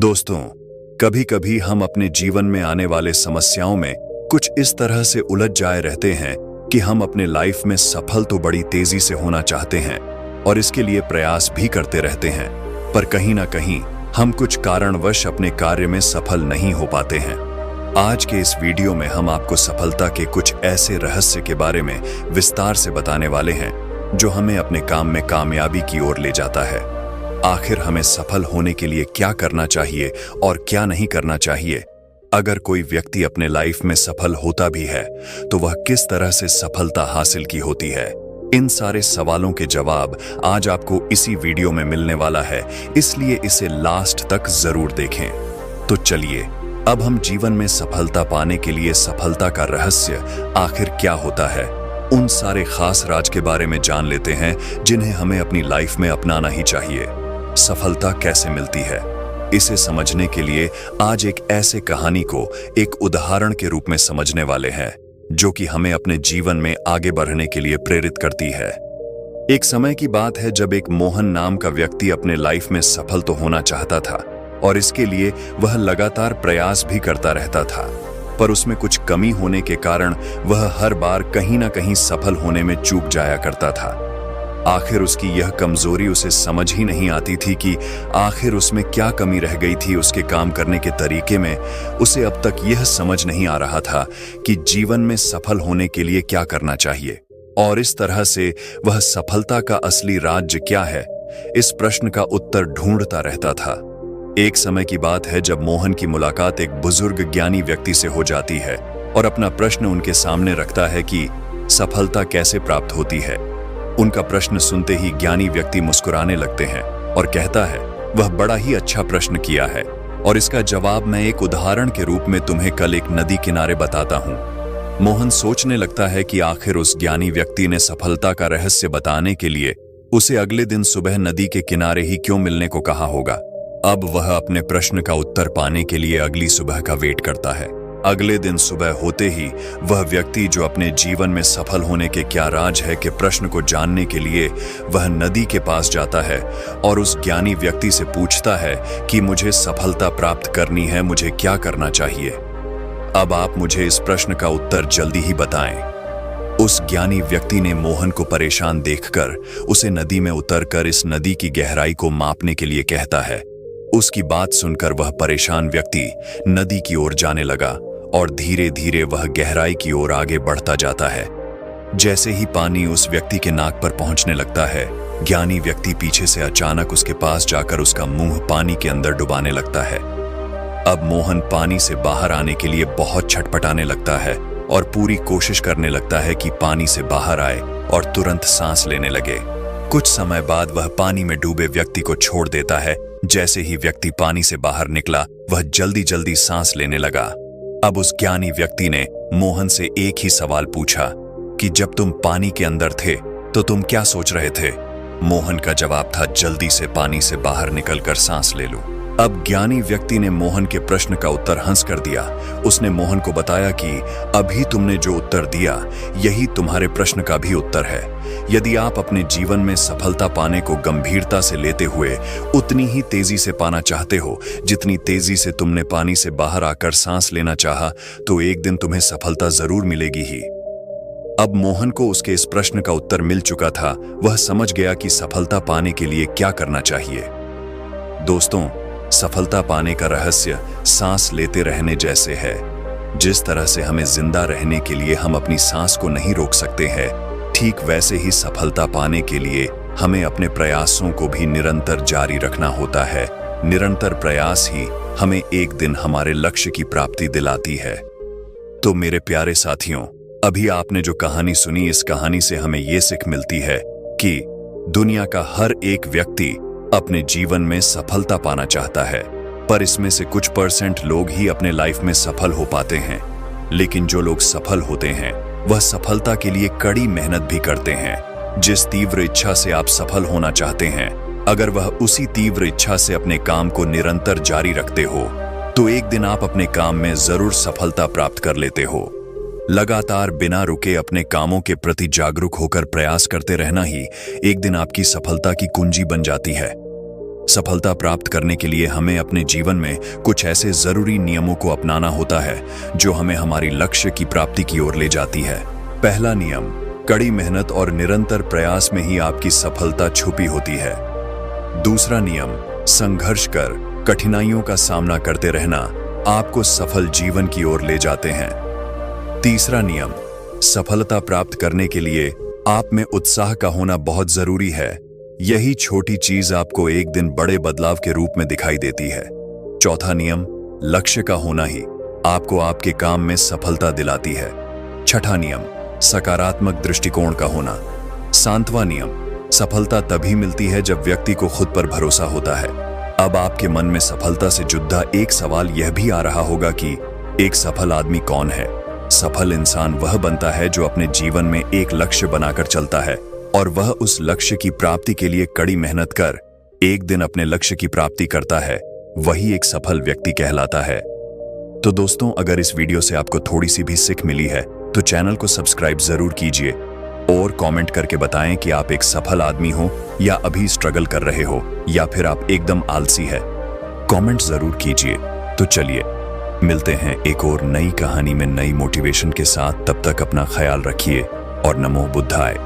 दोस्तों, कभी कभी हम अपने जीवन में आने वाले समस्याओं में कुछ इस तरह से उलझ जाए रहते हैं कि हम अपने लाइफ में सफल तो बड़ी तेजी से होना चाहते हैं और इसके लिए प्रयास भी करते रहते हैं, पर कहीं ना कहीं हम कुछ कारणवश अपने कार्य में सफल नहीं हो पाते हैं। आज के इस वीडियो में हम आपको सफलता के कुछ ऐसे रहस्य के बारे में विस्तार से बताने वाले हैं जो हमें अपने काम में कामयाबी की ओर ले जाता है। आखिर हमें सफल होने के लिए क्या करना चाहिए और क्या नहीं करना चाहिए? अगर कोई व्यक्ति अपने लाइफ में सफल होता भी है तो वह किस तरह से सफलता हासिल की होती है? इन सारे सवालों के जवाब आज आपको इसी वीडियो में मिलने वाला है, इसलिए इसे लास्ट तक जरूर देखें। तो चलिए अब हम जीवन में सफलता पाने के लिए सफलता का रहस्य आखिर क्या होता है, उन सारे खास राज के बारे में जान लेते हैं जिन्हें हमें अपनी लाइफ में अपनाना ही चाहिए। सफलता कैसे मिलती है, इसे समझने के लिए आज एक ऐसे कहानी को एक उदाहरण के रूप में समझने वाले हैं जो कि हमें अपने जीवन में आगे बढ़ने के लिए प्रेरित करती है। एक समय की बात है जब एक मोहन नाम का व्यक्ति अपने लाइफ में सफल तो होना चाहता था और इसके लिए वह लगातार प्रयास भी करता रहता था, पर उसमें कुछ कमी होने के कारण वह हर बार कहीं ना कहीं सफल होने में चूक जाया करता था। आखिर उसकी यह कमजोरी उसे समझ ही नहीं आती थी कि आखिर उसमें क्या कमी रह गई थी उसके काम करने के तरीके में। उसे अब तक यह समझ नहीं आ रहा था कि जीवन में सफल होने के लिए क्या करना चाहिए और इस तरह से वह सफलता का असली राज क्या है, इस प्रश्न का उत्तर ढूंढता रहता था। एक समय की बात है जब मोहन की मुलाकात एक बुजुर्ग ज्ञानी व्यक्ति से हो जाती है और अपना प्रश्न उनके सामने रखता है कि सफलता कैसे प्राप्त होती है। उनका प्रश्न सुनते ही ज्ञानी व्यक्ति मुस्कुराने लगते हैं और कहता है, वह बड़ा ही अच्छा प्रश्न किया है और इसका जवाब मैं एक उदाहरण के रूप में तुम्हें कल एक नदी किनारे बताता हूं। मोहन सोचने लगता है कि आखिर उस ज्ञानी व्यक्ति ने सफलता का रहस्य बताने के लिए उसे अगले दिन सुबह नदी के किनारे ही क्यों मिलने को कहा होगा। अब वह अपने प्रश्न का उत्तर पाने के लिए अगली सुबह का वेट करता है। अगले दिन सुबह होते ही वह व्यक्ति जो अपने जीवन में सफल होने के क्या राज है के प्रश्न को जानने के लिए वह नदी के पास जाता है और उस ज्ञानी व्यक्ति से पूछता है कि मुझे सफलता प्राप्त करनी है, मुझे क्या करना चाहिए? अब आप मुझे इस प्रश्न का उत्तर जल्दी ही बताएं। उस ज्ञानी व्यक्ति ने मोहन को परेशान देखकर उसे नदी में उतरकर इस नदी की गहराई को मापने के लिए कहता है। उसकी बात सुनकर वह परेशान व्यक्ति नदी की ओर जाने लगा और धीरे धीरे वह गहराई की ओर आगे बढ़ता जाता है। जैसे ही पानी उस व्यक्ति के नाक पर पहुंचने लगता है, ज्ञानी व्यक्ति पीछे से अचानक उसके पास जाकर उसका मुंह पानी के अंदर डुबाने लगता है। अब मोहन पानी से बाहर आने के लिए बहुत छटपटाने लगता है और पूरी कोशिश करने लगता है कि पानी से बाहर आए और तुरंत सांस लेने लगे। कुछ समय बाद वह पानी में डूबे व्यक्ति को छोड़ देता है। जैसे ही व्यक्ति पानी से बाहर निकला, वह जल्दी जल्दी सांस लेने लगा। अब उस ज्ञानी व्यक्ति ने मोहन से एक ही सवाल पूछा कि जब तुम पानी के अंदर थे तो तुम क्या सोच रहे थे? मोहन का जवाब था, जल्दी से पानी से बाहर निकलकर सांस ले लूं। अब ज्ञानी व्यक्ति ने मोहन के प्रश्न का उत्तर हंस कर दिया। उसने मोहन को बताया कि अभी तुमने जो उत्तर दिया यही तुम्हारे प्रश्न का भी उत्तर है। यदि आप अपने जीवन में सफलता पाने को गंभीरता से लेते हुए उतनी ही तेजी से पाना चाहते हो जितनी तेजी से तुमने पानी से बाहर आकर सांस लेना चाहा, तो एक दिन तुम्हें सफलता जरूर मिलेगी ही। अब मोहन को उसके इस प्रश्न का उत्तर मिल चुका था। वह समझ गया कि सफलता पाने के लिए क्या करना चाहिए। दोस्तों, सफलता पाने का रहस्य सांस लेते रहने जैसे है। जिस तरह से हमें जिंदा रहने के लिए हम अपनी सांस को नहीं रोक सकते हैं, ठीक वैसे ही सफलता पाने के लिए हमें अपने प्रयासों को भी निरंतर जारी रखना होता है। निरंतर प्रयास ही हमें एक दिन हमारे लक्ष्य की प्राप्ति दिलाती है। तो मेरे प्यारे साथियों, अभी आपने जो कहानी सुनी, इस कहानी से हमें यह सीख मिलती है कि दुनिया का हर एक व्यक्ति अपने जीवन में सफलता पाना चाहता है, पर इसमें से कुछ % लोग ही अपने लाइफ में सफल हो पाते हैं। लेकिन जो लोग सफल होते हैं वह सफलता के लिए कड़ी मेहनत भी करते हैं। जिस तीव्र इच्छा से आप सफल होना चाहते हैं, अगर वह उसी तीव्र इच्छा से अपने काम को निरंतर जारी रखते हो तो एक दिन आप अपने काम में जरूर सफलता प्राप्त कर लेते हो। लगातार बिना रुके अपने कामों के प्रति जागरूक होकर प्रयास करते रहना ही एक दिन आपकी सफलता की कुंजी बन जाती है। सफलता प्राप्त करने के लिए हमें अपने जीवन में कुछ ऐसे जरूरी नियमों को अपनाना होता है जो हमें हमारी लक्ष्य की प्राप्ति की ओर ले जाती है। पहला नियम, कड़ी मेहनत और निरंतर प्रयास में ही आपकी सफलता छुपी होती है। दूसरा नियम, संघर्ष कर कठिनाइयों का सामना करते रहना आपको सफल जीवन की ओर ले जाते हैं। तीसरा नियम, सफलता प्राप्त करने के लिए आप में उत्साह का होना बहुत जरूरी है। यही छोटी चीज आपको एक दिन बड़े बदलाव के रूप में दिखाई देती है। चौथा नियम, लक्ष्य का होना ही आपको आपके काम में सफलता दिलाती है। छठा नियम, सकारात्मक दृष्टिकोण का होना। सातवां नियम, सफलता तभी मिलती है जब व्यक्ति को खुद पर भरोसा होता है। अब आपके मन में सफलता से जुड़ा एक सवाल यह भी आ रहा होगा कि एक सफल आदमी कौन है? सफल इंसान वह बनता है जो अपने जीवन में एक लक्ष्य बनाकर चलता है और वह उस लक्ष्य की प्राप्ति के लिए कड़ी मेहनत कर एक दिन अपने लक्ष्य की प्राप्ति करता है। वही एक सफल व्यक्ति कहलाता है। तो दोस्तों, अगर इस वीडियो से आपको थोड़ी सी भी सीख मिली है तो चैनल को सब्सक्राइब जरूर कीजिए और कमेंट करके बताएं कि आप एक सफल आदमी हो या अभी स्ट्रगल कर रहे हो या फिर आप एकदम आलसी है। कमेंट जरूर कीजिए। तो चलिए मिलते हैं एक और नई कहानी में नई मोटिवेशन के साथ। तब तक अपना ख्याल रखिए और नमो बुद्धाय।